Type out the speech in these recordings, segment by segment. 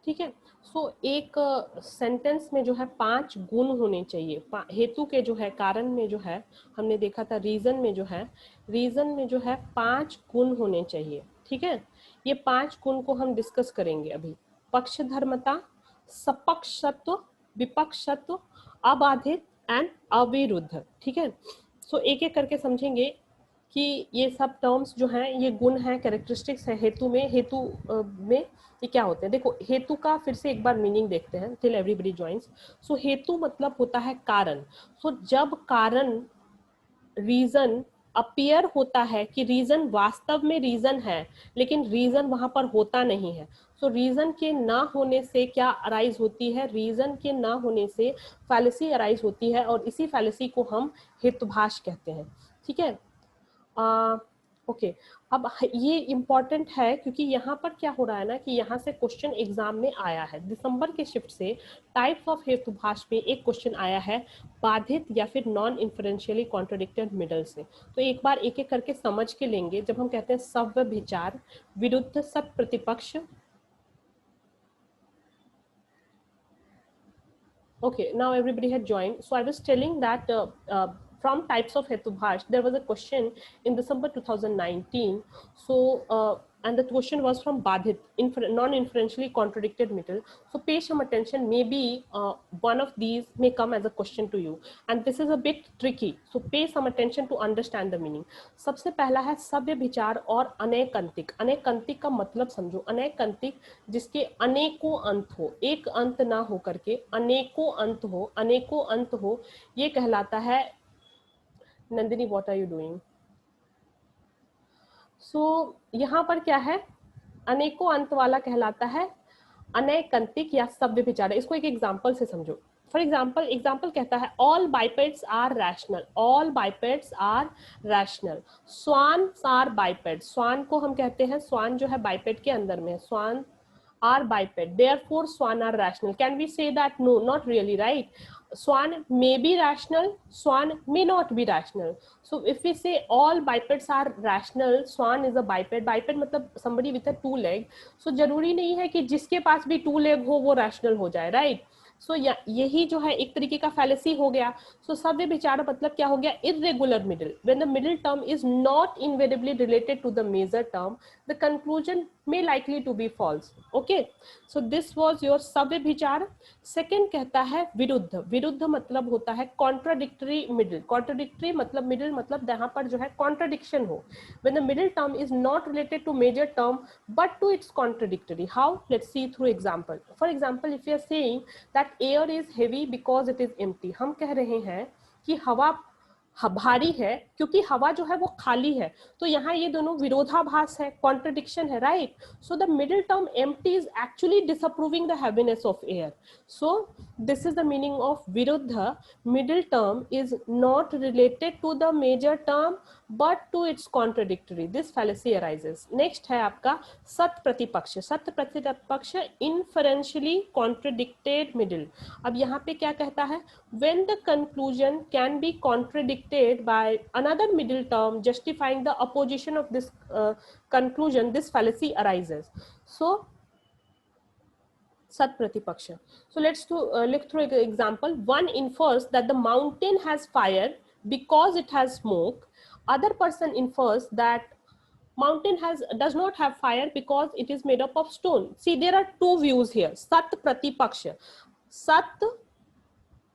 ठीक है। सो एक सेंटेंस में जो है 5 गुण होने चाहिए। हेतु के जो है, कारण में जो है, हमने देखा था रीजन में जो है, रीजन में जो है 5 गुण होने चाहिए। ठीक है, ये 5 गुण को हम डिस्कस करेंगे अभी। पक्षधर्मता, सपक्षत्व, विपक्षत्व, अबाधित एंड अविरुद्ध। ठीक है, सो एक एक करके समझेंगे कि ये सब टर्म्स जो हैं, ये गुण हैं, कैरेक्टरिस्टिक्स है हेतु में। हेतु में ये क्या होते हैं, देखो हेतु का फिर से एक बार मीनिंग देखते हैं टिल एवरीबडी जॉइंस। सो हेतु मतलब होता है कारण। सो जब कारण, रीजन अपीयर होता है कि रीजन वास्तव में रीजन है, लेकिन रीजन वहां पर होता नहीं है। सो रीजन के ना होने से क्या अराइज होती है, रीजन के ना होने से फैलेसी अराइज होती है, और इसी फैलेसी को हम हेतुभाष कहते हैं। ठीक है, ओके। अब ये इम्पॉर्टेंट है क्योंकि यहाँ पर क्या हो रहा है ना कि यहाँ से क्वेश्चन एग्जाम में आया है। दिसंबर के शिफ्ट से टाइप्स ऑफ हेतुभाष में एक क्वेश्चन आया है बाधित या फिर नॉन इन्फ्रेंशियली कॉन्ट्रोडिक्टेड मिडल से। तो एक बार एक एक करके समझ के लेंगे। जब हम कहते हैं सव्य विचार, विरुद्ध, सत प्रतिपक्ष। Okay, now everybody had joined. So I was telling that from types of Hetubhash, there was a question in December 2019. So, and the question was from Badhit, non-inferentially contradicted middle. So pay some attention. Maybe one of these may come as a question to you. And this is a bit tricky. So pay some attention to understand the meaning. सबसे पहला है सव्य विचार और अनेकंतिक। अनेकंतिक का मतलब समझो। अनेकंतिक जिसके अनेकों अंत हो, एक अंत ना हो करके अनेकों अंत हो, अनेकों अंत हो, ये कहलाता है। Nandini, what are you doing? So यहाँ पर क्या है, अनेकों अंत वाला कहलाता है अनैकंतिक या सव्य विचार। इसको एक एग्जाम्पल से समझो। फॉर एग्जाम्पल, एग्जाम्पल कहता है all bipeds are rational, all bipeds are rational, swan are biped. Swan को हम कहते हैं, स्वान जो है बाइपेड के अंदर में है, स्वान are biped, therefore swan are rational. Can we say that? No, not really, right? Swan may be rational, swan may not be rational. So if we say all bipeds are rational, swan is a biped. Biped मतलब somebody with a 2 leg. So जरूरी नहीं है कि जिसके पास भी 2 leg हो वो rational हो जाए, right? सो यही जो है एक तरीके का फैलेसी हो गया। सो सव्य विचार मतलब क्या हो गया, irregular middle. When the middle term is not invariably related to the major term, the conclusion may likely to be false. Okay, so this was your सव्य विचार। सेकंड कहता है विरुद्ध। विरुद्ध मतलब होता है कॉन्ट्राडिक्टरी मिडिल। कॉन्ट्राडिक्टरी मतलब मिडिल मतलब जहां पर जो है कॉन्ट्राडिक्शन हो। when the middle term is not related to major term but to its contradictory. How? Let's see through example. For example, if we are saying that air is heavy because it is empty, हम कह रहे हैं कि हवा भारी है क्योंकि हवा जो है वो खाली है। तो यहाँ ये दोनों विरोधाभास है, कॉन्ट्रडिक्शन है, right? So the middle term empty is actually disapproving the heaviness of air. So this is the meaning of विरुद्ध। Middle term is not related to the major term but to its contradictory, this fallacy arises. Next है आपका सत प्रतिपक्ष। सत प्रतिपक्ष इनफरेंशियली contradicted middle. अब यहाँ पे क्या कहता है, when the conclusion can be contradicted by another middle term justifying the opposition of this conclusion, this fallacy arises. So sat pratipaksha. So let's look through an example. One infers that the mountain has fire because it has smoke. Other person infers that mountain does not have fire because it is made up of stone. See, there are two views here. Sat pratipaksha. Sat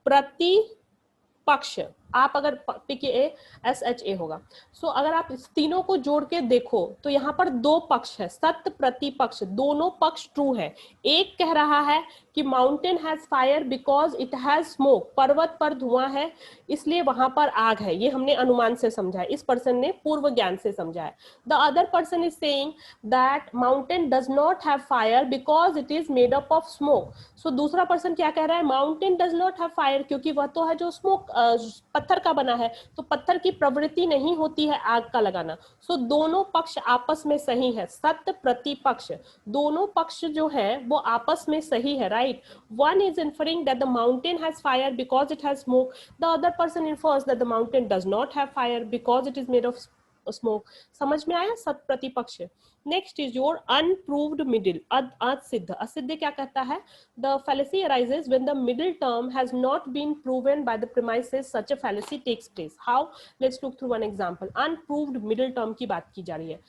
प्रतिपक्ष, आप अगर PKASHA होगा। सो अगर आप इस तीनों को जोड़ के देखो तो यहाँ पर दो पक्ष है, सत्य प्रतिपक्ष, दोनों पक्ष ट्रू है। एक कह रहा है कि mountain has fire because it has smoke, पर्वत पर धुआं है इसलिए वहां पर आग है। ये हमने अनुमान से समझा है, इस पर्सन ने पूर्व ज्ञान से समझा है। The other person is saying that mountain does not have fire because it is made up of smoke. So दूसरा पर्सन क्या कह रहा है, mountain does not have fire क्योंकि वह तो है जो स्मोक पत्थर का बना है, तो पत्थर की प्रवृत्ति नहीं होती है आग का लगाना। सो दोनों पक्ष आपस में सही है, सत्य प्रतिपक्ष, दोनों पक्ष जो है वो आपस में सही है, right? One is inferring that the mountain has fire because it has smoke. The other person infers that the mountain does not have fire because it is made of smoke. समझ में आया, सत प्रतिपक्ष। Next is your unproved middle, असिद्ध। असिद्ध क्या कहता है, the fallacy arises when the middle term has not been proven by the premises such a fallacy takes place. How? Let's look through one example. Unproved middle term की बात की जा रही है।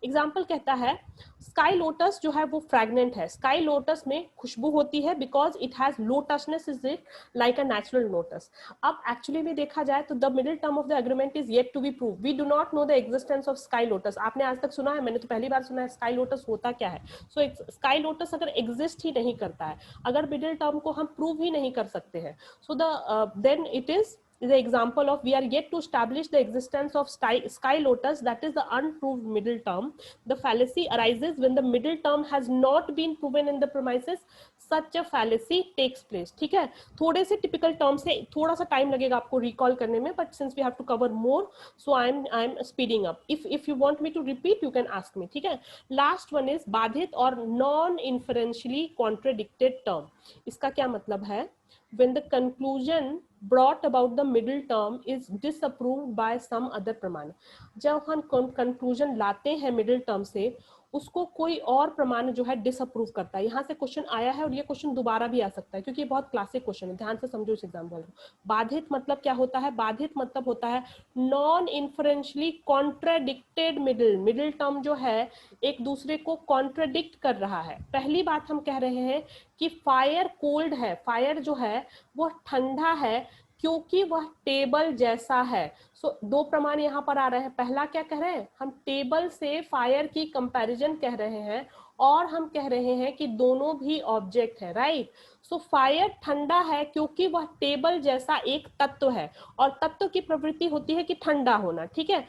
एग्जाम्पल कहता है स्काई लोटस जो है वो फ्रैग्नेंट है, स्काई लोटस में खुशबू होती है because it has lotusness, is it like a natural lotus. अब एक्चुअली में देखा जाए तो the middle term of the agreement is yet to be prove, we do not know the existence of sky lotus. आपने आज तक सुना है, मैंने तो पहली बार सुना है स्काई लोटस होता क्या है। सो स्काई लोटस अगर एग्जिस्ट ही नहीं करता है, अगर मिडिल टर्म को हम प्रूव ही नहीं कर सकते हैं, so the then it is the example of we are yet to establish the existence of sky lotus, that is the unproved middle term. The fallacy arises when the middle term has not been proven in the premises such a fallacy takes place. ठीक है, थोड़े से typical term से थोड़ा सा time लगेगा आपको recall करने में, but since we have to cover more so I am speeding up. If you want me to repeat you can ask me. ठीक है, लास्ट वन इज बाधित और नॉन इन्फरेंशियली कॉन्ट्रडिक्टेड टर्म। इसका क्या मतलब है, when the conclusion brought about the middle term is disapproved by some other प्रमाण। जब हम कंक्लूजन लाते हैं मिडिल टर्म से, उसको कोई और प्रमाण जो है डिसअप्रूव करता है। यहाँ से क्वेश्चन आया है और ये क्वेश्चन दोबारा भी आ सकता है क्योंकि ये बहुत क्लासिक क्वेश्चन है, ध्यान से समझो इस एग्जाम्पल को। बाधित मतलब क्या होता है, बाधित मतलब होता है non inferentially contradicted middle, middle term जो है एक दूसरे को कॉन्ट्राडिक्ट कर रहा है। पहली बात हम कह रहे हैं कि फायर कोल्ड है, फायर जो है वह ठंडा है क्योंकि वह टेबल जैसा है। सो दो प्रमाण यहाँ पर आ रहे हैं। पहला क्या कह रहे हैं, हम टेबल से फायर की कंपैरिजन कह रहे हैं और हम कह रहे हैं कि दोनों भी ऑब्जेक्ट है, राइट। सो फायर ठंडा है क्योंकि वह टेबल जैसा एक तत्व है, और तत्व की प्रवृत्ति होती है कि ठंडा होना। ठीक है,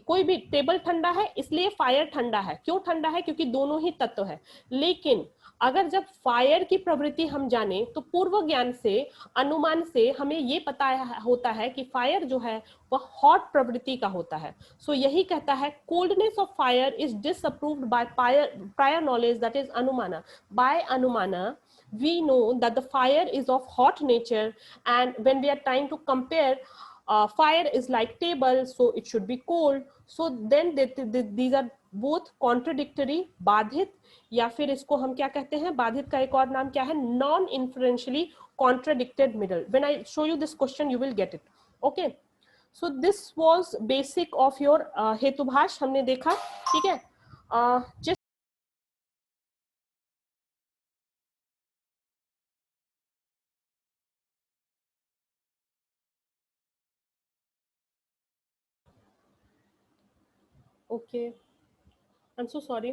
कोई भी टेबल ठंडा है इसलिए फायर ठंडा है। क्यों ठंडा है, क्योंकि दोनों ही तत्व है। लेकिन अगर जब फायर की प्रवृत्ति हम जाने तो पूर्व ज्ञान से, अनुमान से हमें ये पता होता है कि फायर जो है वह हॉट प्रवृत्ति का होता है। सो यही कहता है coldness of fire is disproved by prior knowledge, that is anumana. By anumana we know that the fire is of hot nature, and when we are trying to compare, fire is like table so it should be cold. So then these are both contradictory, बाधित, या फिर इसको हम क्या कहते हैं, बाधित का एक और नाम क्या है, non influentially contradicted middle. When I show you this question you will get it. Okay, so this was basic of your हेतुभाष हमने देखा। ठीक है, just okay, I'm so sorry,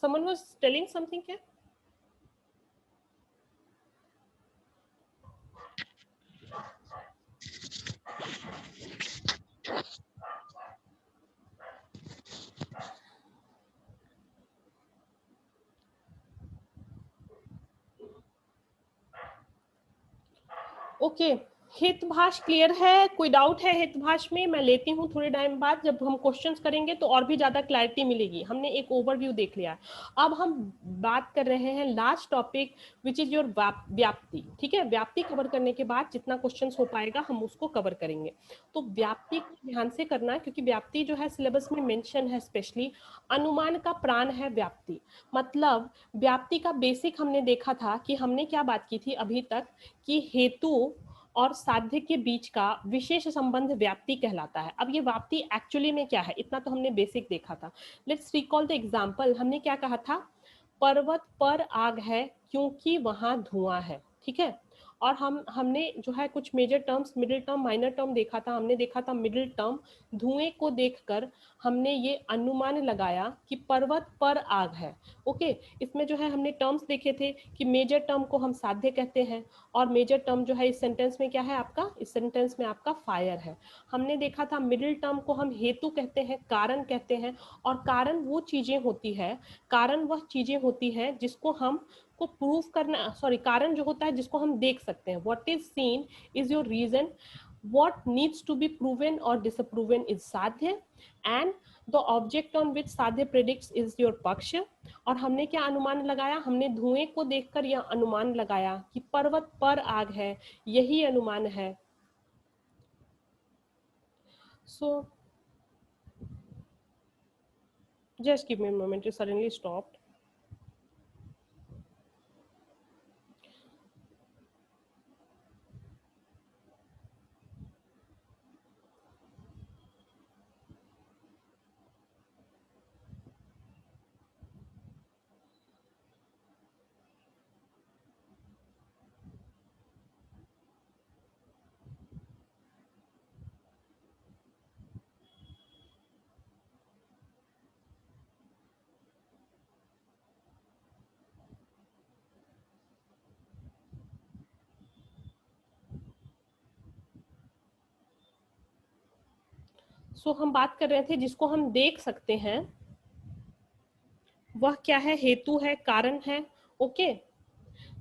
someone was telling something here. Okay, हितभाष clear है, कोई doubt है हितभाष में? मैं लेती हूँ थोड़े टाइम बाद, जब हम क्वेश्चंस करेंगे तो और भी ज्यादा क्लैरिटी मिलेगी। हमने एक ओवरव्यू देख लिया। अब हम बात कर रहे हैं last topic which is your व्याप्ति। ठीक है, व्याप्ति कवर करने के बाद जितना क्वेश्चंस हो पाएगा हम उसको कवर करेंगे। तो व्याप्ति को ध्यान से करना है क्योंकि व्याप्ति जो है सिलेबस में मेंशन है, स्पेशली अनुमान का प्राण है व्याप्ति। मतलब व्याप्ति का बेसिक हमने देखा था कि हमने क्या बात की थी अभी तक, कि हेतु और साध्य के बीच का विशेष संबंध व्याप्ति कहलाता है। अब ये व्याप्ति एक्चुअली में क्या है, इतना तो हमने बेसिक देखा था। Let's recall the example. हमने क्या कहा था, पर्वत पर आग है क्योंकि वहां धुआं है। ठीक है, और हमने जो है कुछ major terms, middle term, minor term देखा था। हमने देखा था मिडिल टर्म, धुएं को देखकर हमने ये अनुमान लगाया कि पर्वत पर आग है। ओके, इसमें जो है हमने टर्म्स देखे थे कि मेजर टर्म को हम साध्य कहते हैं, और मेजर टर्म जो है इस सेंटेंस में क्या है आपका, इस सेंटेंस में आपका फायर है। हमने देखा था मिडिल टर्म को हम हेतु कहते हैं, कारण कहते हैं, और कारण वो चीजें होती है, कारण वह चीजें होती है जिसको हम को प्रूव करना, सॉरी, कारण जो होता है जिसको हम देख सकते हैं। What is seen is your reason, what needs to be proven और डिसअप्रूवन इज साध्य, and the object on which साध्य प्रेडिक्ट्स इज योर पक्ष। और हमने क्या अनुमान लगाया, हमने धुएं को देखकर यह अनुमान लगाया कि पर्वत पर आग है, यही अनुमान है। So just give me a moment, it suddenly stopped. सो हम बात कर रहे थे जिसको हम देख सकते हैं वह क्या है, हेतु है, कारण है। ओके,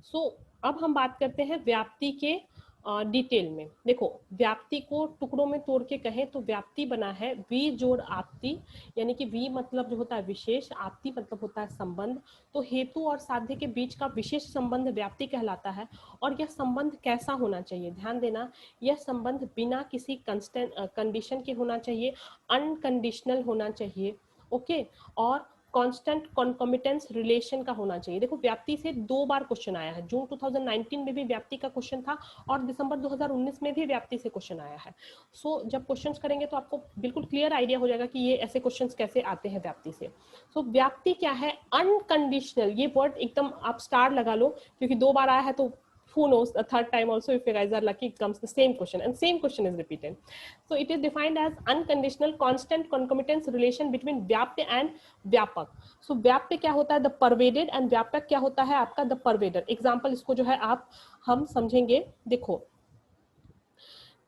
सो अब हम बात करते हैं व्याप्ति के डिटेल में। देखो, व्याप्ति को टुकड़ों में तोड़ के कहें तो व्याप्ति बना है वी जोड़ आपति, यानी कि वी मतलब जो होता है विशेष, आपति मतलब होता है संबंध। तो हेतु और साध्य के बीच का विशेष संबंध व्याप्ति कहलाता है। और यह संबंध कैसा होना चाहिए, ध्यान देना, यह संबंध बिना किसी कंस्टेंट कंडीशन के होना चाहिए, अनकंडीशनल होना चाहिए। ओके, और कांस्टेंट कॉन्कॉमिटेंस रिलेशन का होना चाहिए। देखो, व्याप्ति से 2 बार क्वेश्चन आया है, जून 2019 में भी व्याप्ति का क्वेश्चन था और दिसंबर 2019 में भी व्याप्ति से क्वेश्चन आया है। सो जब क्वेश्चंस करेंगे तो आपको बिल्कुल क्लियर आइडिया हो जाएगा कि ये ऐसे क्वेश्चंस कैसे आते हैं व्याप्ति से। सो व्याप्ति क्या है, अनकंडीशनल, ये वर्ड एकदम आप स्टार लगा लो क्योंकि 2 बार आया है, तो who knows, the third time also if you guys are lucky it comes the same question and same question is repeated. So it is defined as unconditional constant concomitance relation between vyapya and व्यापक। सो व्याप्य क्या होता है, the pervaded, and व्यापक क्या होता है आपका, द परवेडर। एग्जाम्पल इसको जो है आप हम समझेंगे। देखो,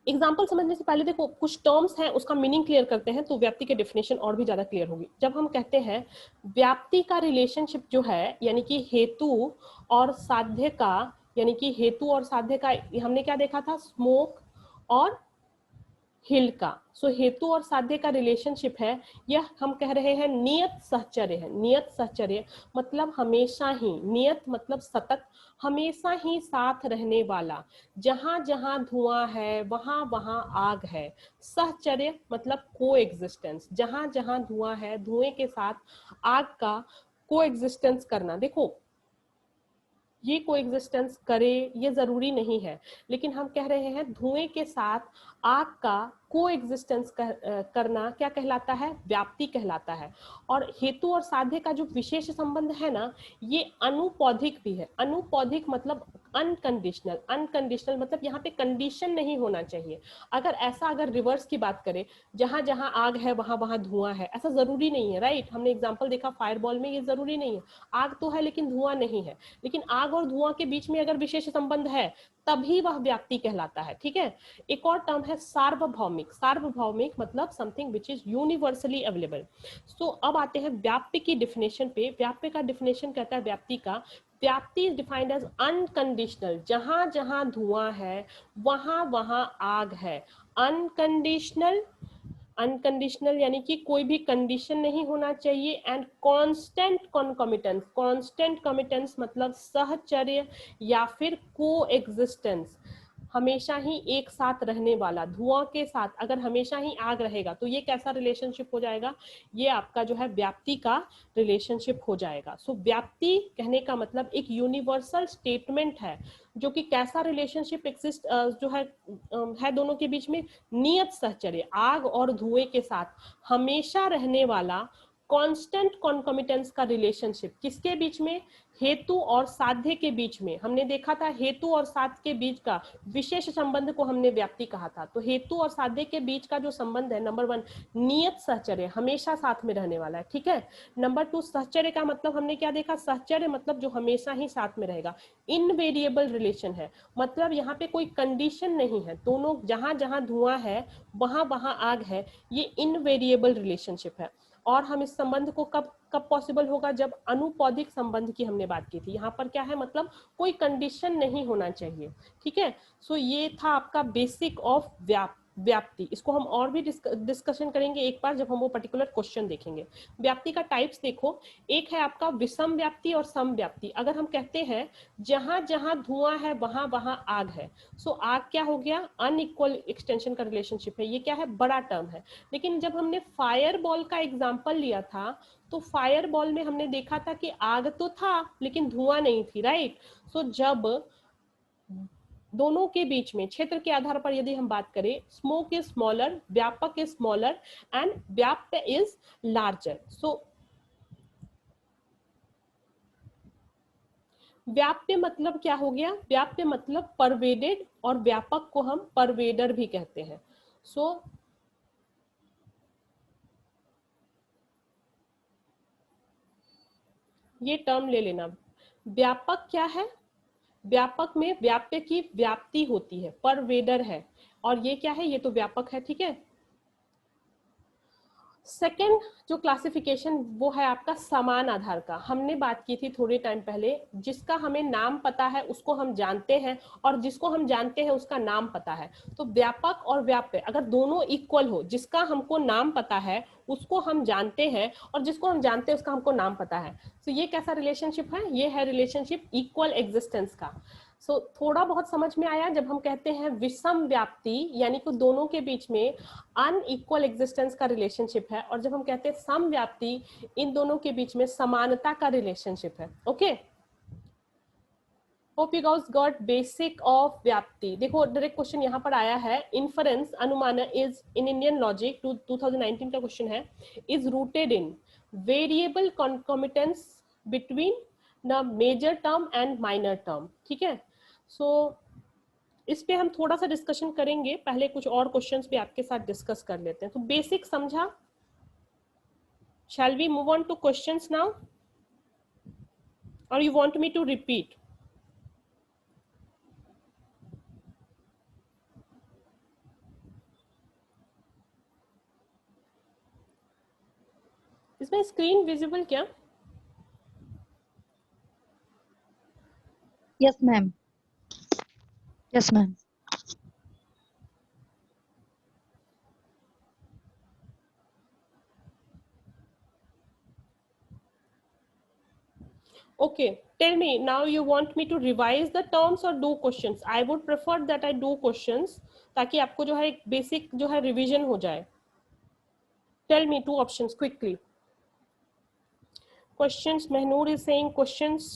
एग्जाम्पल समझने से पहले देखो कुछ टर्म्स हैं उसका मीनिंग क्लियर करते हैं तो व्याप्ति के डेफिनेशन और भी ज्यादा क्लियर होगी। जब हम कहते हैं व्याप्ति का रिलेशनशिप जो है, यानी कि हेतु और साध्य का, यानी कि हेतु और साध्य का हमने क्या देखा था, स्मोक और हिल का। सो हेतु और साध्य का रिलेशनशिप है, यह हम कह रहे हैं नियत सहचर्य है। नियत सहचर्य मतलब हमेशा ही, नियत मतलब सतत, हमेशा ही साथ रहने वाला। जहां जहां धुआं है वहां वहां आग है। सहचर्य मतलब को एग्जिस्टेंस, जहां जहां धुआं है धुएं के साथ आग का को एग्जिस्टेंस करना। देखो, ये कोएग्जिस्टेंस करे ये जरूरी नहीं है, लेकिन हम कह रहे हैं धुएं के साथ आग का कोएग्जिस्टेंस करना क्या कहलाता है, व्याप्ति कहलाता है। और हेतु और साध्य का जो विशेष संबंध है ना, ये अनुपौधिक भी है। अनुपौधिक मतलब अनकंडीशनल, अनकंडीशनल मतलब यहाँ पे कंडीशन नहीं होना चाहिए। अगर रिवर्स की बात करें, जहां जहां आग है वहां वहां धुआं है, ऐसा जरूरी नहीं है, राइट। हमने एग्जांपल देखा फायरबॉल में, ये जरूरी नहीं है, आग तो है लेकिन धुआं नहीं है। लेकिन आग और धुआं के बीच में अगर विशेष संबंध है तभी वह व्याप्ति कहलाता है, ठीक है। एक और टर्म है सार्वभौमिक। सार्वभौमिक मतलब something which is universally available. So अब आते हैं व्याप्ति की डिफिनेशन पे। व्याप्ति का डिफिनेशन कहता है व्याप्ति का, व्याप्ति इज डिफाइंड एज अनकंडीशनल, जहां जहां धुआं है वहां वहां आग है। अनकंडीशनल, अनकंडीशनल यानी कि कोई भी कंडीशन नहीं होना चाहिए। एंड कांस्टेंट कॉन्कॉमिटेंस, कांस्टेंट कॉमिटेंस मतलब सहचर्य या फिर को एग्जिस्टेंस, हमेशा ही एक साथ रहने वाला। धुआं के साथ अगर हमेशा ही आग रहेगा तो ये कैसा रिलेशनशिप हो जाएगा, ये आपका जो है व्याप्ति का रिलेशनशिप हो जाएगा। सो व्याप्ति कहने का मतलब एक यूनिवर्सल स्टेटमेंट है जो कि कैसा रिलेशनशिप एक्सिस्ट जो है दोनों के बीच में, नियत सहचर्य, आग और धुएं के साथ हमेशा रहने वाला कांस्टेंट कॉन्कॉमिटेंस का रिलेशनशिप। किसके बीच में, हेतु और साध्य के बीच में। हमने देखा था हेतु और साध्य के बीच का विशेष संबंध को हमने व्याप्ति कहा था। तो हेतु और साध्य के बीच का जो संबंध है, नंबर 1 नियत सहचर्य, हमेशा साथ में रहने वाला है, ठीक है। नंबर 2 सहचर्य का मतलब हमने क्या देखा, सहचर्य मतलब जो हमेशा ही साथ में रहेगा। इनवेरिएबल रिलेशन है, मतलब यहाँ पे कोई कंडीशन नहीं है, दोनों जहां जहां धुआं है वहां वहां आग है, ये इनवेरिएबल रिलेशनशिप है। और हम इस संबंध को कब कब पॉसिबल होगा, जब अनुपौधिक संबंध की हमने बात की थी। यहाँ पर क्या है, मतलब कोई कंडीशन नहीं होना चाहिए, ठीक है। सो ये था आपका बेसिक ऑफ व्याप्ति, इसको हम और भी डिस्कशन करेंगे एक बार जब हम वो पर्टिकुलर क्वेश्चन देखेंगे। व्याप्ति का टाइप्स देखो, एक है आपका विषम व्याप्ति और सम व्याप्ति। अगर हम कहते हैं जहां जहां धुआं है वहां वहां आग है, सो आग क्या हो गया, अनइक्वल एक्सटेंशन का रिलेशनशिप है, ये क्या है, बड़ा टर्म है। लेकिन जब हमने फायर बॉल का एग्जाम्पल लिया था तो फायर बॉल में हमने देखा था कि आग तो था लेकिन धुआं नहीं थी, राइट। सो जब दोनों के बीच में क्षेत्र के आधार पर यदि हम बात करें, स्मोक इज स्मॉलर, व्यापक इज स्मॉलर एंड व्याप्त इज लार्जर। सो व्याप्य मतलब क्या हो गया, व्याप्य मतलब परवेडेड, और व्यापक को हम परवेडर भी कहते हैं। सो ये टर्म ले लेना। व्यापक क्या है, व्यापक में व्याप्य की व्याप्ति होती है, परवेडर है, और ये क्या है, ये तो व्यापक है, ठीक है। सेकेंड जो क्लासिफिकेशन वो है आपका समान आधार का। हमने बात की थी थोड़े टाइम पहले, जिसका हमें नाम पता है उसको हम जानते हैं, और जिसको हम जानते हैं उसका नाम पता है। तो व्यापक और व्याप्य अगर दोनों इक्वल हो, जिसका हमको नाम पता है उसको हम जानते हैं, और जिसको हम जानते हैं उसका हमको नाम पता है, तो ये कैसा रिलेशनशिप है, ये है रिलेशनशिप इक्वल एग्जिस्टेंस का। सो थोड़ा बहुत समझ में आया। जब हम कहते हैं विषम व्याप्ति यानी कि दोनों के बीच में अनइक्वल एग्जिस्टेंस का रिलेशनशिप है, और जब हम कहते हैं सम व्याप्ति, इन दोनों के बीच में समानता का रिलेशनशिप है। Okay, hope you guys got basic of व्याप्ति। देखो डायरेक्ट क्वेश्चन यहाँ पर आया है, इन्फरेंस अनुमान इज इन इंडियन लॉजिक 2019 का क्वेश्चन है, is rooted in variable concomitance between the major term and minor term. ठीक है, सो इस पे हम थोड़ा सा डिस्कशन करेंगे, पहले कुछ और क्वेश्चंस भी आपके साथ डिस्कस कर लेते हैं। तो बेसिक समझा, shall we move on to questions now और you want me to repeat? इसमें स्क्रीन विजिबल क्या? Yes ma'am, yes ma'am. Okay, tell me now, you want me to revise the terms or do questions? I would prefer that I do questions ताकि आपको जो है एक basic जो है revision हो जाए। Tell me two options quickly. Questions, Mehnoor is saying questions.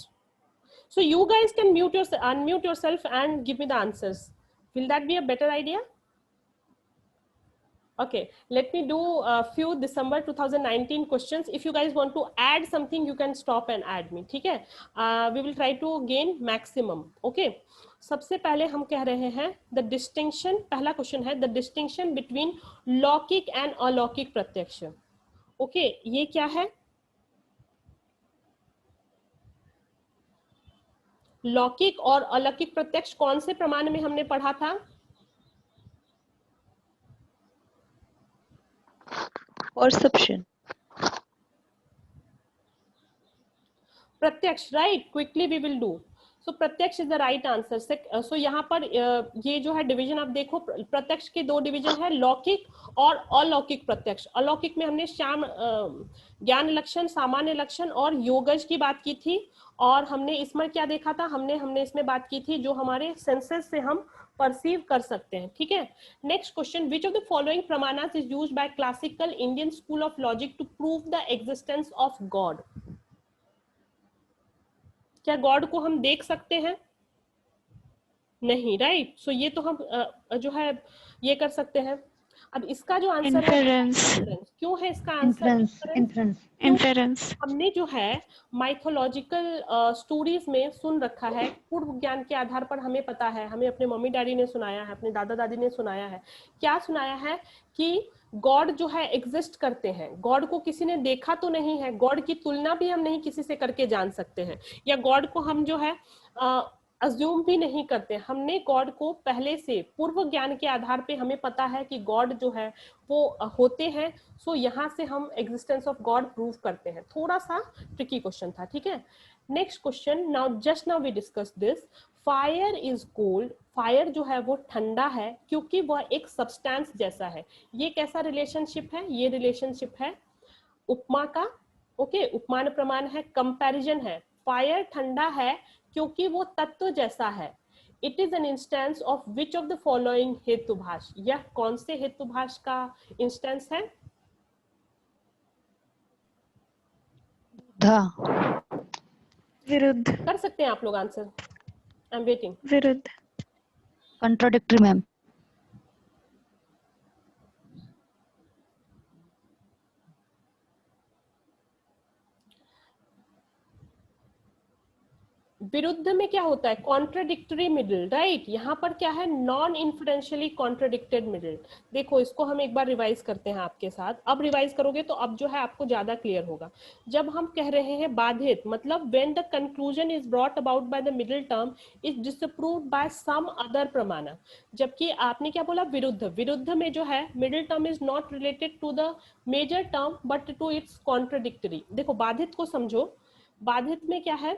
So you guys can unmute yourself and give me the answers. Will that be a better idea? Okay, let me do a few December 2019 questions. If you guys want to add something, you can stop and add me. ठीक है, we will try to gain maximum. Okay, सबसे पहले हम कह रहे हैं the distinction, पहला question है the distinction between लौकिक and अलौकिक प्रत्यक्ष। Okay, ये क्या है? लौकिक और अलौकिक प्रत्यक्ष कौन से प्रमाण में हमने पढ़ा था? परसेप्शन। प्रत्यक्ष, right, quickly we will do. So प्रत्यक्ष is the right answer. So यहाँ पर ये जो है डिवीजन आप देखो, प्रत्यक्ष के दो डिवीजन है, लौकिक और अलौकिक प्रत्यक्ष। अलौकिक में हमने ज्ञान लक्षण, सामान्य लक्षण और योगज की बात की थी, और हमने इसमें क्या देखा था, हमने इसमें बात की थी जो हमारे सेंसेस से हम परसीव कर सकते हैं। ठीक है, next question, which of the following प्रमाणास is used by classical Indian school of logic to prove the existence of God? क्या गॉड को हम देख सकते हैं? नहीं, राइट। सो ये तो हम जो है ये कर सकते हैं। अब इसका जो आंसर है, इंफरेंस। क्यों है इसका आंसर इंफरेंस? हमने जो है माइथोलॉजिकल स्टोरीज में सुन रखा है, पूर्व ज्ञान के आधार पर हमें पता है, हमें अपने मम्मी डैडी ने सुनाया है, अपने दादा दादी ने सुनाया है। क्या सुनाया है कि गॉड जो है एग्जिस्ट करते हैं। गॉड को किसी ने देखा तो नहीं है, गॉड की तुलना भी हम नहीं किसी से करके जान सकते हैं, या गॉड को हम जो है अज्यूम भी नहीं करते। हमने गॉड को पहले से पूर्व ज्ञान के आधार पे हमें पता है कि गॉड जो है वो होते हैं। सो यहाँ से हम एग्जिस्टेंस ऑफ गॉड प्रूव करते हैं। थोड़ा सा ट्रिकी क्वेश्चन था, ठीक है। Next question, now just now we discuss this, fire is cold, fire जो है वो ठंडा है क्योंकि वह एक सब्सटेंस जैसा है। ये कैसा रिलेशनशिप है? ये रिलेशनशिप है उपमा का। ओके, उपमान प्रमाण है, कंपैरिजन है। फायर ठंडा है क्योंकि वो तत्व जैसा है। It is an instance of which of the following हेतुभाष, यह कौन से हेतुभाष का इंस्टेंस है? धा विरुद्ध। कर सकते हैं आप लोग आंसर? I am waiting. विरुद्ध। contradictory ma'am. विरुद्ध में क्या होता है? Contradictory middle, right. यहाँ पर क्या है? Non influentially contradicted middle. देखो इसको हम एक बार रिवाइज करते हैं आपके साथ। अब रिवाइज करोगे तो अब जो है आपको ज्यादा क्लियर होगा। जब हम कह रहे हैं बाधित, मतलब when the conclusion is brought about by the middle term is disproved by some other प्रमाण। जबकि आपने क्या बोला? विरुद्ध। विरुद्ध में जो है middle term is not related to the major term but to its contradictory. देखो बाधित को समझो। बाधित में क्या है?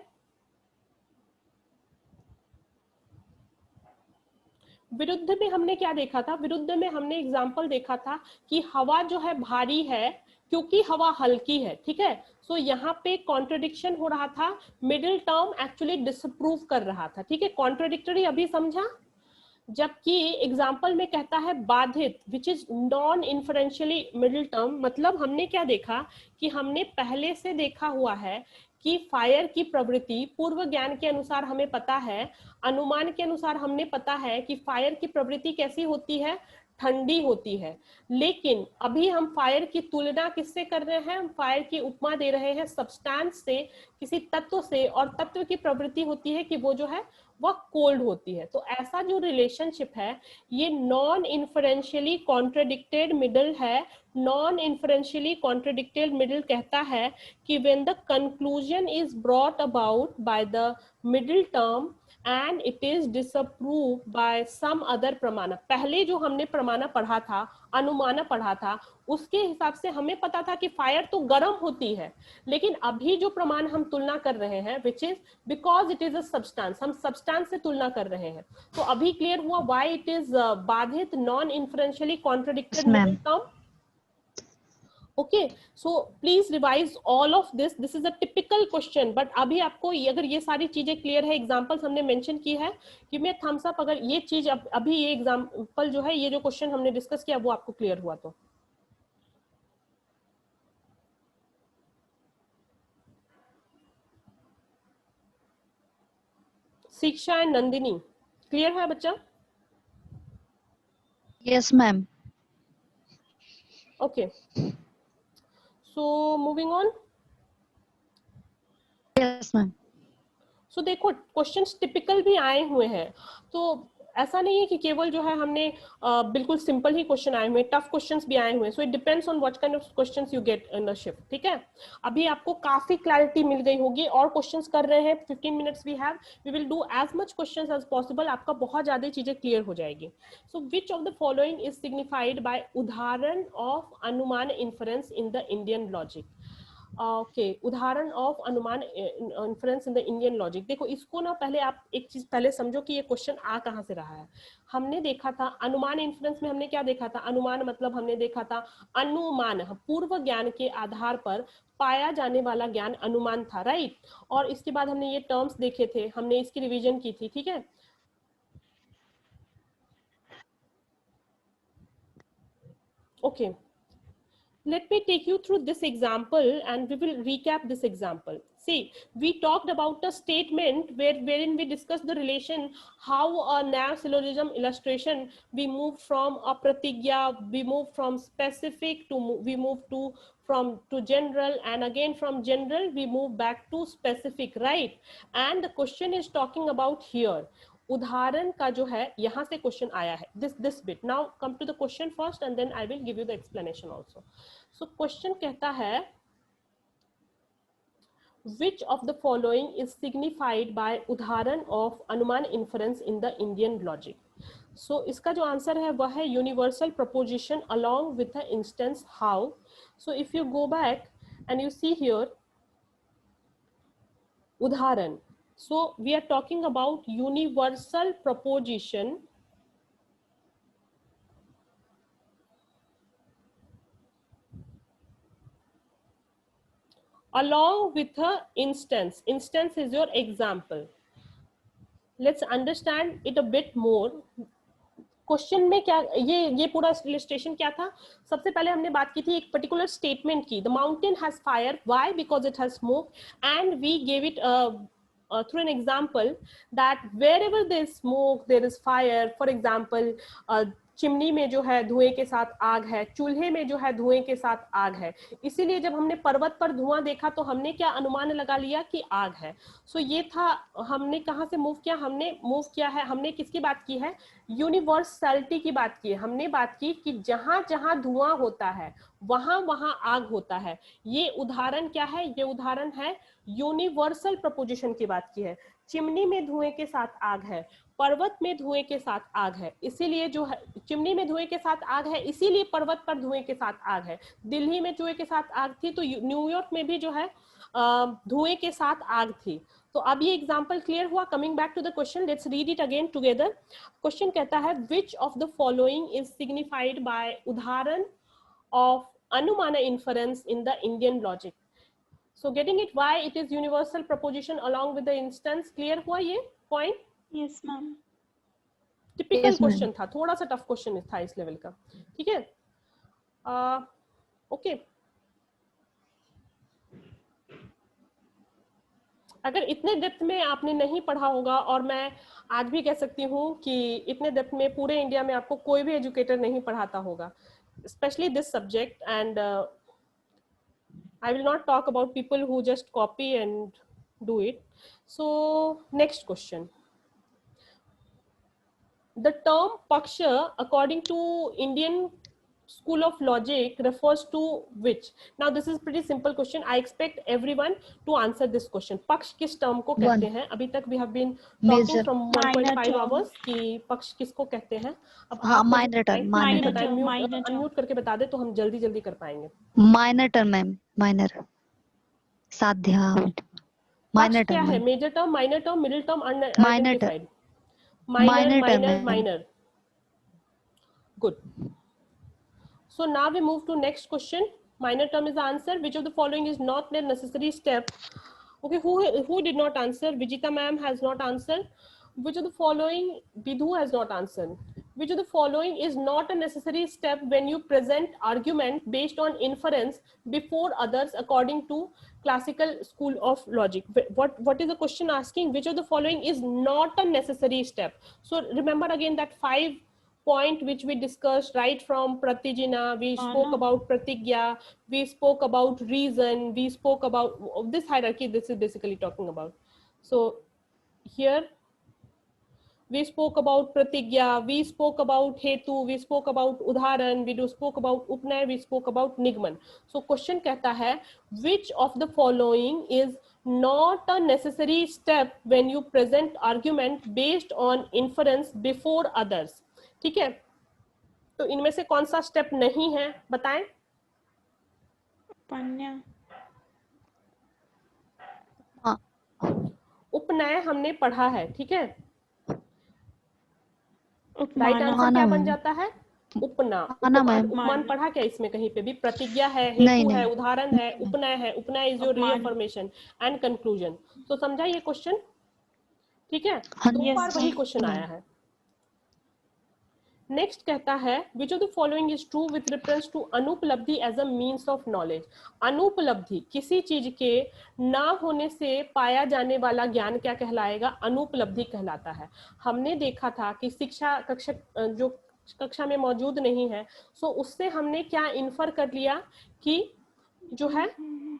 विरुद्ध में हमने क्या देखा था? विरुद्ध में हमने एग्जाम्पल देखा था कि हवा जो है भारी है क्योंकि हवा हल्की है, ठीक है। सो यहाँ पे कॉन्ट्रडिक्शन हो रहा था, मिडिल टर्म एक्चुअली डिसअप्रूव कर रहा था, ठीक है। कॉन्ट्रडिक्टरी अभी समझा। जबकि एग्जाम्पल में कहता है बाधित which is non influentially middle term, मतलब हमने क्या देखा कि हमने पहले से देखा हुआ है कि फायर की प्रवृत्ति पूर्व ज्ञान के अनुसार हमें पता है, अनुमान के अनुसार हमने पता है कि फायर की प्रवृत्ति कैसी होती है? ठंडी होती है। लेकिन अभी हम फायर की तुलना किससे कर रहे हैं? हम फायर की उपमा दे रहे हैं सब्सटेंस से, किसी तत्व से, और तत्व की प्रवृत्ति होती है कि वो जो है वह कोल्ड होती है। तो ऐसा जो रिलेशनशिप है ये नॉन इन्फ्लुएंशियली कॉन्ट्रडिक्टेड मिडल है। नॉन इन्फ्लुएंशियली कॉन्ट्रडिक्टेड मिडल कहता है कि when the conclusion is brought about by the middle term and it is disproved by some other प्रमाण। पहले जो हमने प्रमाण पढ़ा था, अनुमान पढ़ा था, उसके हिसाब से हमें पता था कि फायर तो गर्म होती है, लेकिन अभी जो प्रमाण हम तुलना कर रहे हैं which is because it is a substance, हम सब्सटेंस से तुलना कर रहे हैं। तो अभी क्लियर हुआ व्हाई इट इज बाधित, non influentially contradicted Yes, ma'am. Middle term. Okay, so please revise all of this. This is a typical question, but अभी आपको अगर ये सारी चीजें क्लियर है, एग्जांपल्स हमने मेंशन की है कि मैं थम्स अप, अगर ये चीज अभी ये एग्जांपल जो है, ये जो क्वेश्चन हमने डिस्कस किया वो आपको क्लियर हुआ तो। शिक्षा एंड नंदिनी, क्लियर है बच्चा? Yes, ma'am. Okay, so moving on. Yes, ma'am. सो देखो क्वेश्चंस टिपिकल भी आए हुए हैं, तो ऐसा नहीं है कि केवल जो है हमने बिल्कुल सिंपल ही क्वेश्चन आए हुए हैं, टफ क्वेश्चंस भी आए हुए हैं। So it depends on what kind of questions you get in the shift, ठीक है। अभी आपको काफी क्लैरिटी मिल गई होगी, और क्वेश्चंस कर रहे हैं, 15 minutes we have, we will do as much questions as possible, आपका बहुत ज्यादा चीजें क्लियर हो जाएगी। So which of the following is signified by उदाहरण ऑफ अनुमान inference in the Indian logic. Okay, उदाहरण ऑफ अनुमान inference in the Indian logic. देखो इसको ना पहले आप एक चीज पहले समझो कि ये क्वेश्चन आ कहाँ से रहा है। हमने देखा था अनुमान इन्फ्रेंस में, हमने क्या देखा था? अनुमान मतलब हमने देखा था अनुमान, पूर्व ज्ञान के आधार पर पाया जाने वाला ज्ञान अनुमान था, राइट। और इसके बाद हमने ये टर्म्स देखे थे, हमने इसकी रिवीजन की थी, ठीक है। Okay, let me take you through this example and we will recap this example. See, we talked about a statement wherein we discussed the relation, how a narrow syllogism illustration, we moved from a pratigya, we moved from specific to, we moved to general, and again from general we move back to specific, right? And the question is talking about here, उदाहरण का जो है यहाँ से question आया है, this bit. Now come to the question first and then I will give you the explanation also. So question कहता है which of the following is signified by उदाहरण of अनुमान inference in the Indian logic। so इसका जो answer है वह है universal proposition along with the instance how। so if you go back and you see here उदाहरण, So we are talking about universal proposition along with a instance. Instance is your example. Let's understand it a bit more. Question में क्या ये पूरा illustration क्या था? सबसे पहले हमने बात की थी एक पर्टिकुलर स्टेटमेंट की, the mountain has fire, why? Because it has smoke, and we gave it through an example that wherever there is smoke there is fire. For example, chimney में जो है धुएं के साथ आग है, चूल्हे में जो है धुएं के साथ आग है. इसीलिए जब हमने पर्वत पर धुआं देखा तो हमने क्या अनुमान लगा लिया कि आग है. सो ये था, हमने कहाँ से मूव किया? हमने मूव किया है, हमने किसकी बात की है? यूनिवर्सलिटी की बात की है. हमने बात की कि जहां जहां धुआं होता है वहां वहां आग होता है. ये उदाहरण क्या है? ये उदाहरण है यूनिवर्सल प्रपोजिशन की बात की है. चिमनी में धुएं के साथ आग है, पर्वत में धुएं के साथ आग है, इसीलिए जो है चिमनी में धुएं के साथ आग है, इसीलिए पर्वत पर धुएं के साथ आग है. दिल्ली में धुएं के साथ आग थी तो न्यूयॉर्क में भी जो है धुएं के साथ आग थी. तो अब ये एग्जांपल क्लियर हुआ. Coming back to the question, let's read it again together. Question कहता है which of the following is signified by उदाहरण ऑफ अनुमान inference in the Indian logic. So getting it why it is universal proposition along with the instance. Clear हुआ ये point? Yes, ma'am. Typical Yes, question ma'am. था, थोड़ा सा tough question था इस level का. ठीक है, ओके. अगर इतने डेप्थ में आपने नहीं पढ़ा होगा, और मैं आज भी कह सकती हूँ कि इतने डेप्थ में पूरे इंडिया में आपको कोई भी एजुकेटर नहीं पढ़ाता होगा, specially this subject. And I will not talk about people who just copy and do it. So next question. The term paksha according to Indian School of Logic refers to which? Now this is pretty simple question. I expect everyone to answer this question. पक्ष किस term को कहते हैं? अभी तक we have been talking Major. from 1.5 hours कि पक्ष किसको कहते हैं. अब हाँ, आप minor term, minor term. term, minor term. Unmute करके बता दे तो हम जल्दी जल्दी कर पाएंगे. Minor term, ma'am. Minor. साध्य. Minor पक्ष क्या term, है? ma'am. Major term, minor term, middle term, Minor term. Unidentified. Minor Minor, term, minor, ma'am. minor. Good. So now we move to next question. Minor term is the answer. Which of the following is not a necessary step? Okay, who did not answer? Vijita ma'am has not answered. Which of the following? Vidhu has not answered. Which of the following is not a necessary step when you present argument based on inference before others according to classical school of logic? What is the question asking? Which of the following is not a necessary step? So remember again that 5 point which we discussed right from Pratijina. We spoke about Pratigya, we spoke about reason, we spoke about this hierarchy. This is basically talking about. So here we spoke about Pratigya, we spoke about Hetu, we spoke about Udharan, we spoke about Upnay, we spoke about Nigman. So question कहता है which of the following is not a necessary step when you present argument based on inference before others. ठीक है, तो इनमें से कौन सा step नहीं है बताएं? उपनय हमने पढ़ा है. ठीक है, राइट आंसर क्या बन जाता है? उपना. उपमान पढ़ा क्या इसमें कहीं पे भी? प्रतिज्ञा है, हेतु है, उदाहरण है, उपनय है. उपनय इज योर रीअफर्मेशन एंड कंक्लूजन. तो समझा ये क्वेश्चन? ठीक है, दो बार वही क्वेश्चन आया है. नेक्स्ट कहता है which of the following is true with reference to अनुपलब्धि as a means of knowledge. अनुपलब्धि, किसी चीज के ना होने से पाया जाने वाला ज्ञान क्या कहलाएगा? अनुपलब्धि कहलाता है. हमने देखा था कि शिक्षा जो कक्षा में मौजूद नहीं है, सो उससे हमने क्या इन्फर कर लिया कि जो है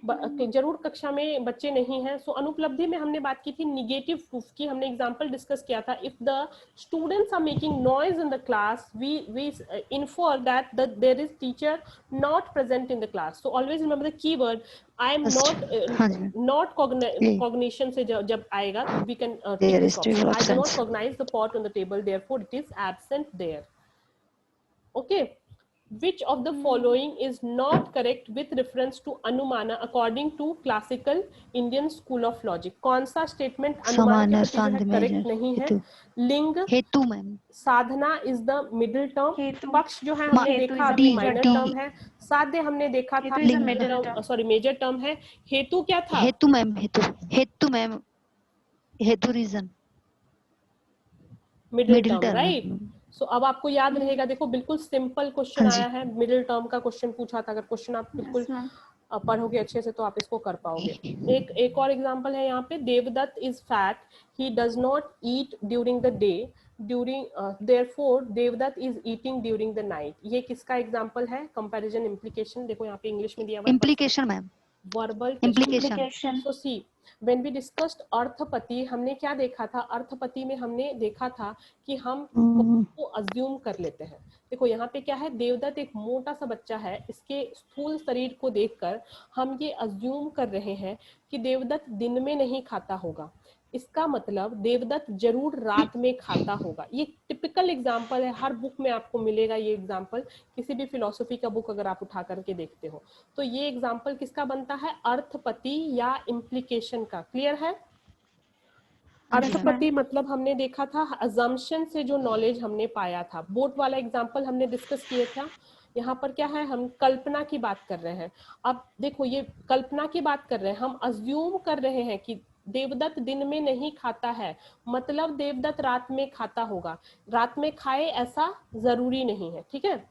जरूर कक्षा में बच्चे नहीं हैं. सो अनुपलब्धि में हमने बात की थी निगेटिव प्रूफ की. हमने एग्जांपल डिस्कस किया था. If the students are making noise in the class, we infer that there is teacher not present in the class. So always remember the keyword I am not cognition से जब आएगा तो we can take this option. I do not cognize the pot on the table, therefore it is absent there. Okay, which of the following is not correct with reference to Anumana according to classical Indian school of logic? कौन सा statement अनुमान के समानर प्रति जो है सांध correct major नहीं है? हेतु लिंग, हेतु ma'am Sadhana is the middle term, हेतु पक्ष जो है हमने हेतु देखा is a अभी major माइनर डी टर्म है, साध्य हमने देखा था हेतु is a लिंग middle term, term. Sorry major term है, हेतु क्या था? हेतु मैम हेतु मैम हेतु reason middle middle term, term right. है सो अब आपको याद रहेगा, देखो बिल्कुल सिंपल क्वेश्चन हाँ जी आया है, मिडिल टर्म का क्वेश्चन पूछा था। अगर क्वेश्चन आप बिल्कुल Yes, ma'am. पढ़ोगे अच्छे से तो आप इसको कर पाओगे। एक और एग्जांपल है यहाँ पे, Devadatta is fat, he does not eat during the day, during therefore Devadatta is eating during the night. ये किसका एग्जांपल है? कंपैरिजन इम्प्लीकेशन, देखो यहाँ पे इंग्लिश में दिया हुआ है, implication ma'am verbal implication Implication. So see when we discussed अर्थपति, हमने क्या देखा था? अर्थपति में हमने देखा था कि हम को अज्यूम कर लेते हैं। देखो यहाँ पे क्या है, देवदत्त एक मोटा सा बच्चा है, इसके स्थूल शरीर को देखकर हम ये अज्यूम कर रहे हैं कि देवदत्त दिन में नहीं खाता होगा, इसका मतलब देवदत्त जरूर रात में खाता होगा। ये टिपिकल एग्जाम्पल है, हर बुक में आपको मिलेगा ये एग्जाम्पल, किसी भी फिलोसफी का बुक अगर आप उठा करके देखते हो तो ये एग्जाम्पल किसका बनता है? अर्थपति या इम्प्लीकेशन का। क्लियर है? अर्थपति मतलब हमने देखा था अजम्पशन से जो नॉलेज हमने पाया था, बोट वाला एग्जाम्पल हमने डिस्कस किया था। यहाँ पर क्या है, हम कल्पना की बात कर रहे हैं। अब देखो ये कल्पना की बात कर रहे हैं, हम अज्यूम कर रहे हैं कि देवदत्त दिन में नहीं खाता है, मतलब देवदत्त रात में खाता होगा। रात में खाए ऐसा जरूरी नहीं है, ठीक है।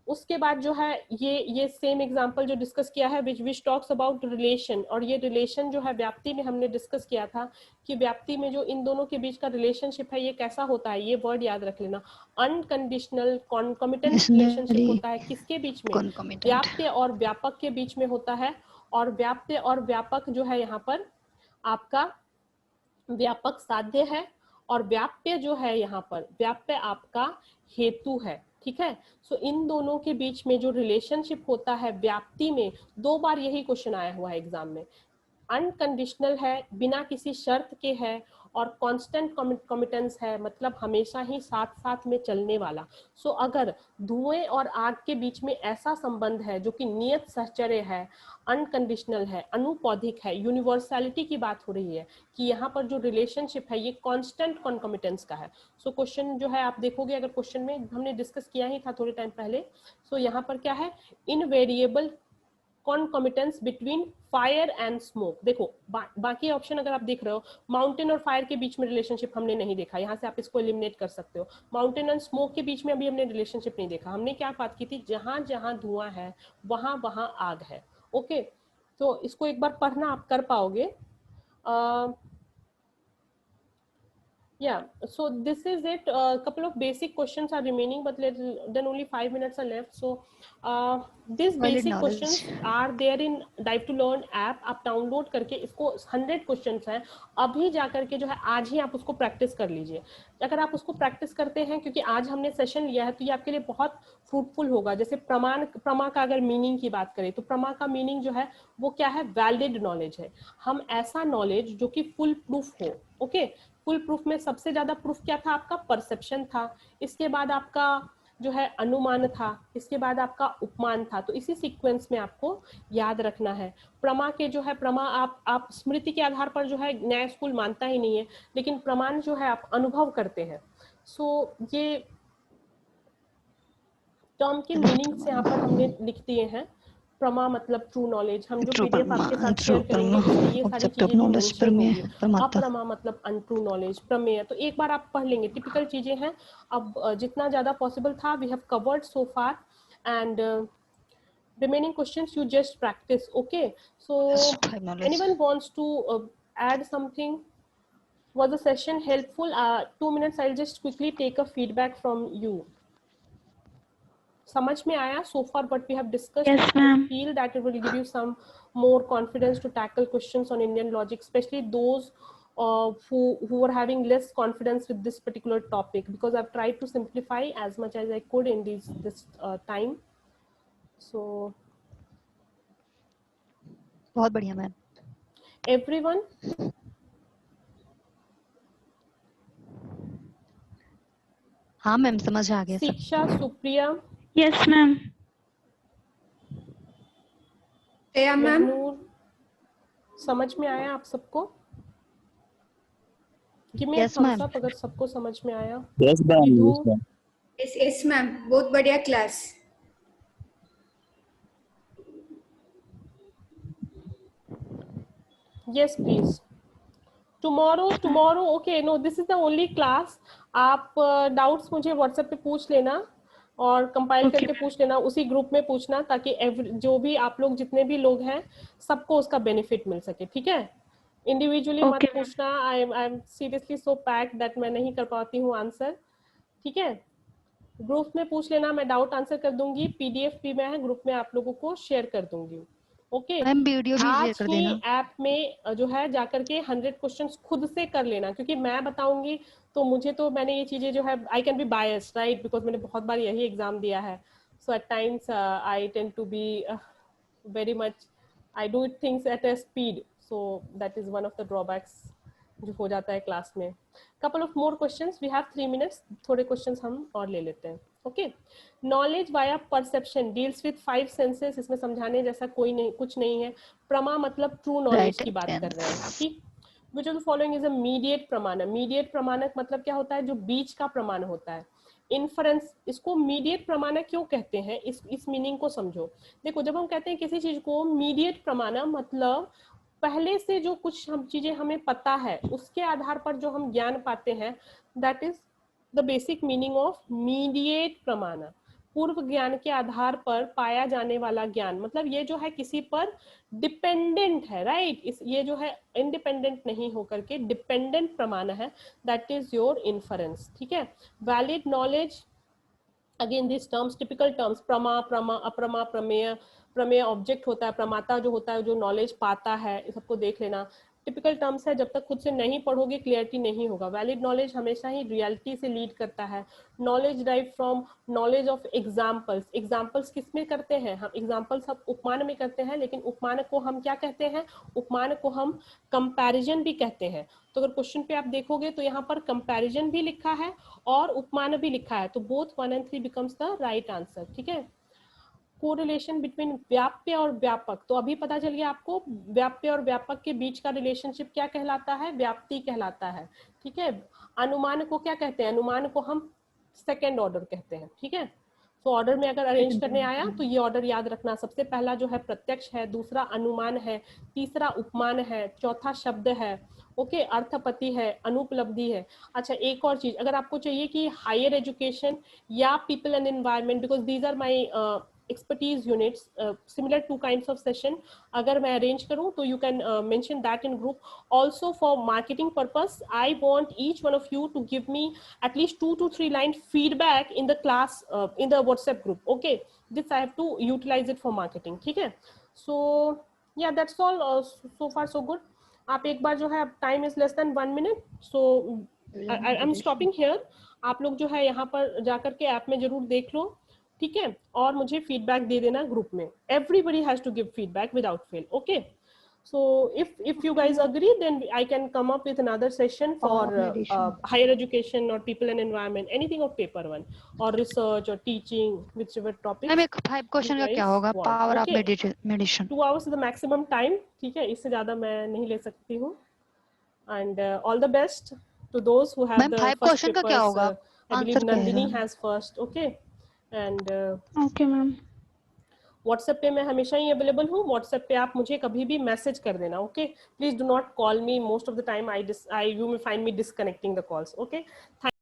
उसके बाद जो है ये सेम एग्जांपल जो डिस्कस किया है विच टॉक्स अबाउट रिलेशन, और ये रिलेशन जो है व्याप्ति में हमने डिस्कस किया था कि व्याप्ति में जो इन दोनों के बीच का रिलेशनशिप है ये कैसा होता है, ये वर्ड याद रख लेना, अनकंडीशनल कॉन्कॉमिटेंट रिलेशनशिप होता है। किसके बीच में? व्याप्य और व्यापक के बीच में होता है। और व्याप्य और व्यापक जो है यहाँ पर आपका व्यापक साध्य है, और व्याप्य जो है यहाँ पर व्याप्य आपका हेतु है, ठीक है। सो इन दोनों के बीच में जो रिलेशनशिप होता है व्याप्ति में, 2 बार यही क्वेश्चन आया हुआ है एग्जाम में, अनकंडीशनल है, बिना किसी शर्त के है, और कांस्टेंट कमिटेंस है, मतलब हमेशा ही साथ साथ में चलने वाला। सो अगर धुएं और आग के बीच में ऐसा संबंध है जो कि नियत सहचर्य है, अनकंडीशनल है, अनुपौधिक है, यूनिवर्सैलिटी की बात हो रही है कि यहाँ पर जो रिलेशनशिप है ये कांस्टेंट कॉन्कॉमिटेंस का है। सो क्वेश्चन जो है आप देखोगे, अगर क्वेश्चन में हमने डिस्कस किया ही था थोड़े टाइम पहले, सो यहाँ पर क्या है, invariable concomitance between fire and smoke. देखो बाकी ऑप्शन अगर आप देख रहे हो, माउंटेन और फायर के बीच में रिलेशनशिप हमने नहीं देखा, यहाँ से आप इसको एलिमिनेट कर सकते हो। माउंटेन एंड स्मोक के बीच में अभी हमने रिलेशनशिप नहीं देखा। हमने क्या बात की थी, जहां जहां धुआं है वहां वहां आग है। ओके, तो इसको एक बार पढ़ना आप कर पाओगे। Yeah, so this is it. A couple of basic questions are remaining, but then only 5 minutes are left. So these basic questions are there in Dive to Learn app. आप डाउनलोड करके इसको 100 क्वेश्चंस हैं, अभी जा करके जो है आज ही आप उसको प्रैक्टिस कर लीजिए। अगर आप उसको प्रैक्टिस करते हैं, क्योंकि आज हमने सेशन लिया है, तो ये आपके लिए बहुत फ्रूटफुल होगा। जैसे प्रमा का अगर मीनिंग की बात करें तो प्रमा का मीनिंग जो है वो क्या है, वैलिड नॉलेज है। हम ऐसा नॉलेज जो कि फुल प्रूफ हो। ओके, फुल प्रूफ में सबसे ज्यादा प्रूफ क्या था आपका? परसेप्शन था, इसके बाद आपका जो है अनुमान था, इसके बाद आपका उपमान था। तो इसी सीक्वेंस में आपको याद रखना है। प्रमा के जो है, प्रमा आप स्मृति के आधार पर जो है न्याय स्कूल मानता ही नहीं है, लेकिन प्रमाण जो है आप अनुभव करते हैं। सो ये टर्म के मीनिंग से यहाँ पर हमने लिख दिए हैं। प्रमा मतलब ट्रू नॉलेज। हम जो पीडीएफ आपके साथ शेयर करेंगे उसमें ये सारी चीजें भी मेंशन होंगी। अप्रमा मतलब अनट्रू नॉलेज, प्रमेय। तो एक बार आप पढ़ लेंगे, टिपिकल चीजें हैं। अब जितना ज्यादा पॉसिबल था we have covered so far, and remaining questions you just practice. Okay, so anyone wants to add something? Was the session helpful? 2 minutes, I'll just quickly take a feedback from you. समझ में आया so far what we have discussed? Yes, ma'am. I feel that it will give you some more confidence to tackle questions on Indian logic, especially those who are having less confidence with this particular topic, because I've tried to simplify as much as I could in this time. So बहुत बढ़िया ma'am. everyone, हाँ ma'am समझ आ गया सब। Shiksha, Supriya, yes ma'am. Ma'am Mehnoor, समझ में आया आप सबको? Give me a Yes, thumbs ma'am. Up अगर सबको समझ में आया। Yes ma'am, Vidhu, yes ma'am. Yes ma'am, बहुत बढ़िया class. yes please. tomorrow okay, no, this is the only class. आप डाउट्स मुझे व्हाट्सएप पे पूछ लेना और कंपाइल Okay, करके पूछ लेना, उसी ग्रुप में पूछना, ताकि जो भी आप लोग जितने भी लोग हैं सबको उसका बेनिफिट मिल सके, ठीक है? इंडिविजुअली मत Okay, ma'am. पूछना, I am seriously so packed that मैं नहीं कर पाती हूँ आंसर, ठीक है? ग्रुप में पूछ लेना, मैं डाउट आंसर कर दूंगी, पीडीएफ भी मैं ग्रुप में आप लोगों को शेयर कर दूंगी। ओके, मैम वीडियो भी शेयर आज कर ही देना। ऐप में जो है जाकर के 100 क्वेश्चंस खुद से कर लेना, क्योंकि मैं बताऊंगी तो मुझे तो, मैंने ये चीजें जो है, I can be biased right, because मैंने बहुत बार यही एग्जाम दिया है, so at times I tend to be very much, I do it things at a speed, so that is one of the drawbacks जो हो जाता है क्लास में। couple of more questions, we have 3 minutes, थोड़े questions हम और ले लेते हैं। Okay, knowledge via perception deals with 5 senses, इसमें समझाने जैसा कोई नहीं, कुछ नहीं है। प्रमा मतलब ट्रू नॉलेज की बात कर रहे हैं, ठीक? विच of the following is a mediate प्रमाणक। मीडिएट प्रमाणक मतलब क्या होता है? जो बीच का प्रमाण होता है। इन्फरेंस, इसको मीडिएट प्रमाणक क्यों कहते हैं, इस मीनिंग को समझो। देखो, जब हम कहते हैं किसी चीज को मीडिएट प्रमाणक, मतलब पहले से जो कुछ हम चीजें हमें पता है उसके आधार पर जो हम ज्ञान पाते हैं, that is the basic meaning of mediate प्रमाण। पूर्व ज्ञान के आधार पर पाया जाने वाला ज्ञान, मतलब ये जो है किसी पर डिपेंडेंट है, राइट? ये जो है इंडिपेंडेंट नहीं होकर के डिपेंडेंट प्रमाण है, दैट इज योर इन्फरेंस, ठीक है? Valid knowledge, again this terms, typical terms, प्रमा, अप्रमा, प्रमेय। प्रमेय ऑब्जेक्ट होता है, प्रमाता जो होता है, जो नॉलेज पाता है, सबको देख लेना। टिपिकल टर्म्स है, जब तक खुद से नहीं पढ़ोगे क्लियरिटी नहीं होगा। वैलिड नॉलेज हमेशा ही रियलिटी से लीड करता है। Knowledge drive from knowledge of examples. Examples किस में करते हैं हम? एग्जाम्पल्स हम उपमान में करते हैं, लेकिन उपमान को हम क्या कहते हैं? उपमान को हम कंपैरिजन भी कहते हैं। तो अगर क्वेश्चन पे आप देखोगे तो यहाँ पर कंपैरिजन भी लिखा है और उपमान भी लिखा है, तो both 1 and 3 becomes the right answer, ठीक है? कोरिलेशन बिटवीन व्याप्य और व्यापक, तो अभी पता चल गया आपको, व्याप्य और व्यापक के बीच का रिलेशनशिप क्या कहलाता है? व्याप्ति कहलाता है, ठीक है? अनुमान को क्या कहते हैं? अनुमान को हम सेकेंड ऑर्डर कहते हैं, ठीक है? तो ऑर्डर में अगर अरेंज करने आया तो ये ऑर्डर याद रखना, सबसे पहला जो है प्रत्यक्ष है, दूसरा अनुमान है, तीसरा उपमान है, चौथा शब्द है, ओके, अर्थपति है, अनुपलब्धि है। अच्छा, एक और चीज, अगर आपको चाहिए कि हायर एजुकेशन या people and environment, because these are my expertise units, similar 2 kinds of session अगर मैं arrange करूं तो you can mention that in group. Also for marketing purpose, I want each one of you to give me at least 2 to 3 line feedback in the class, in the WhatsApp group. Okay, this I have to utilize it for marketing, ठीक है? So yeah, that's all. So far so good. आप एक बार जो है, time is less than 1 minute, so I'm stopping here. आप लोग जो है यहाँ पर जाकर के ऐप में जरूर देख लो, ठीक है? और मुझे फीडबैक दे देना ग्रुप में। Everybody has to give feedback without fail, okay? So if you guys agree, then I can come up with another session for higher education or people and environment, anything of paper 1 or research or teaching, whichever topic। Ma'am एक 5 question का क्या होगा? Power of meditation. 2 hours is the maximum time, ठीक है? इससे ज्यादा मैं नहीं ले सकती हूँ। And all the best to those who have ma'am the 5 first question का क्या papers. होगा? I believe आंसर क्या Nandini है? has first, okay? And okay ma'am. WhatsApp पे मैं हमेशा ही अवेलेबल हूँ। व्हाट्सएप पे आप मुझे कभी भी मैसेज कर देना, okay? Please do not call me, most of the time I you may find me disconnecting the calls, okay?